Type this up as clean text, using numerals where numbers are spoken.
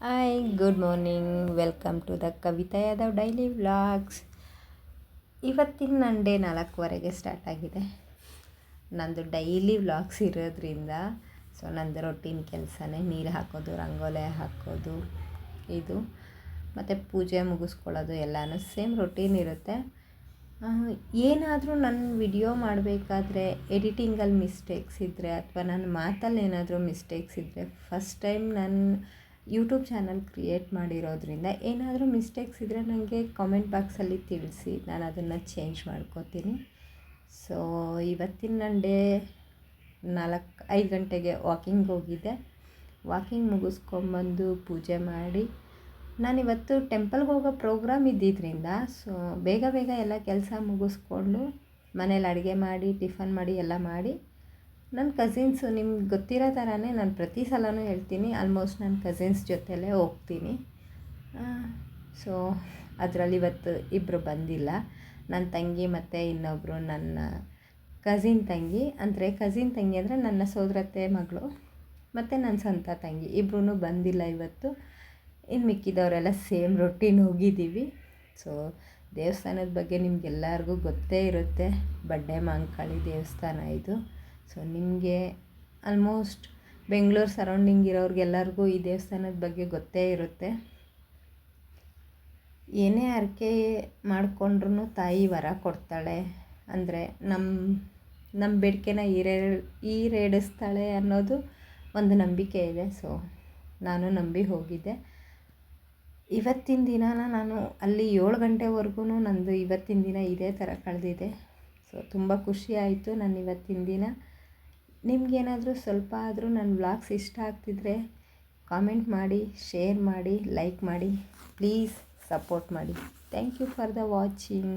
Hi good morning, welcome to the Kavita Yadav daily vlogs. ಇವತ್ತಿನ ನನ್ನ day 4:15ಗೆ start ಆಗಿದೆ. ನಂದು ಡೈಲಿ ವ್ಲಾಗ್ಸ್ ಇರೋದ್ರಿಂದ ನಂದು ರೊಟೀನ್ ಕೆಲಸನೇ ನೀರು ಹಾಕೋದು, ರಂಗೋಲಿ ಹಾಕೋದು, ಇದು ಮತ್ತು ಪೂಜೆ ಮುಗಿಸ್ಕೊಳ್ಳೋದು ಎಲ್ಲನೂ ಸೇಮ್ ರೊಟೀನ್ ಇರುತ್ತೆ. ಏನಾದರೂ ನನ್ನ ವಿಡಿಯೋ ಮಾಡಬೇಕಾದ್ರೆ ಎಡಿಟಿಂಗಲ್ಲಿ ಮಿಸ್ಟೇಕ್ಸ್ ಇದ್ದರೆ ಅಥವಾ ನನ್ನ ಮಾತಲ್ಲಿ ಏನಾದರೂ ಮಿಸ್ಟೇಕ್ಸ್ ಇದ್ದರೆ, ಫಸ್ಟ್ ಟೈಮ್ ನಾನು ಯೂಟ್ಯೂಬ್ ಚಾನಲ್ ಕ್ರಿಯೇಟ್ ಮಾಡಿರೋದ್ರಿಂದ ಏನಾದರೂ ಮಿಸ್ಟೇಕ್ಸ್ ಇದ್ದರೆ ನನಗೆ ಕಾಮೆಂಟ್ ಬಾಕ್ಸಲ್ಲಿ ತಿಳಿಸಿ, ನಾನು ಅದನ್ನು ಚೇಂಜ್ ಮಾಡ್ಕೋತೀನಿ. ಸೊ ಇವತ್ತಿನ ನನ್ನ ಡೇ 5 ಗಂಟೆಗೆ ವಾಕಿಂಗ್ ಹೋಗಿದ್ದೆ. ವಾಕಿಂಗ್ ಮುಗಿಸ್ಕೊಂಬಂದು ಪೂಜೆ ಮಾಡಿ, ನಾನಿವತ್ತು ಟೆಂಪಲ್ಗೆ ಹೋಗೋ ಪ್ರೋಗ್ರಾಮ್ ಇದ್ದಿದ್ದರಿಂದ ಬೇಗ ಎಲ್ಲ ಕೆಲಸ ಮುಗಿಸ್ಕೊಂಡು ಮನೇಲಿ ಅಡುಗೆ ಮಾಡಿ ಟಿಫನ್ ಮಾಡಿ ಎಲ್ಲ ಮಾಡಿ, ನನ್ನ ಕಸಿನ್ಸು ನಿಮ್ಗೆ ಗೊತ್ತಿರೋ ಥರನೇ ನಾನು ಪ್ರತಿ ಸಲವೂ ಹೇಳ್ತೀನಿ, ಆಲ್ಮೋಸ್ಟ್ ನನ್ನ ಕಸಿನ್ಸ್ ಜೊತೆಲೇ ಹೋಗ್ತೀನಿ. ಸೊ ಅದರಲ್ಲಿ ಇವತ್ತು ಇಬ್ಬರು ಬಂದಿಲ್ಲ, ನನ್ನ ತಂಗಿ ಮತ್ತು ಇನ್ನೊಬ್ಬರು ನನ್ನ ಕಸಿನ್ ತಂಗಿ ಅಂದರೆ ನನ್ನ ಸೋದರತ್ತೆ ಮಗಳು ಮತ್ತು ನನ್ನ ಸ್ವಂತ ತಂಗಿ ಇಬ್ಬರೂ ಬಂದಿಲ್ಲ ಇವತ್ತು. ಇನ್ನು ಮಿಕ್ಕಿದವರೆಲ್ಲ ಸೇಮ್ ರೊಟೀನ್ ಹೋಗಿದ್ದೀವಿ. ಸೊ ದೇವಸ್ಥಾನದ ಬಗ್ಗೆ ನಿಮಗೆಲ್ಲರಿಗೂ ಗೊತ್ತೇ ಇರುತ್ತೆ, ಬಡ್ಡೆ ಮಾಂಕಾಳಿ ದೇವಸ್ಥಾನ ಇದು. ಸೊ ನಿಮಗೆ ಆಲ್ಮೋಸ್ಟ್ ಬೆಂಗಳೂರು ಸರೌಂಡಿಂಗ್ ಇರೋರಿಗೆಲ್ಲರಿಗೂ ಈ ದೇವಸ್ಥಾನದ ಬಗ್ಗೆ ಗೊತ್ತೇ ಇರುತ್ತೆ. ಏನೇ ಹರಕೆ ಮಾಡಿಕೊಂಡ್ರೂ ತಾಯಿ ವರ ಕೊಡ್ತಾಳೆ, ಅಂದರೆ ನಮ್ಮ ಬೇಡಿಕೆನ ಈಡೇರಿಸ್ತಾಳೆ ಅನ್ನೋದು ಒಂದು ನಂಬಿಕೆ ಇದೆ. ಸೊ ನಾನು ನಂಬಿ ಹೋಗಿದ್ದೆ. ಇವತ್ತಿನ ದಿನಾನ ನಾನು ಅಲ್ಲಿ 7 ಗಂಟೆವರೆಗೂ ನಂದು ಇವತ್ತಿನ ದಿನ ಇದೇ ಥರ ಕಳೆದಿದೆ. ಸೊ ತುಂಬ ಖುಷಿ ಆಯಿತು ನಾನು ಇವತ್ತಿನ ದಿನ. ನಿಮಗೇನಾದರೂ ಸ್ವಲ್ಪ ಆದರೂ ನನ್ನ ವ್ಲಾಗ್ಸ್ ಇಷ್ಟ ಆಗ್ತಿದ್ರೆ ಕಾಮೆಂಟ್ ಮಾಡಿ, ಶೇರ್ ಮಾಡಿ, ಲೈಕ್ ಮಾಡಿ, ಪ್ಲೀಸ್ ಸಪೋರ್ಟ್ ಮಾಡಿ. Thank you for the watching.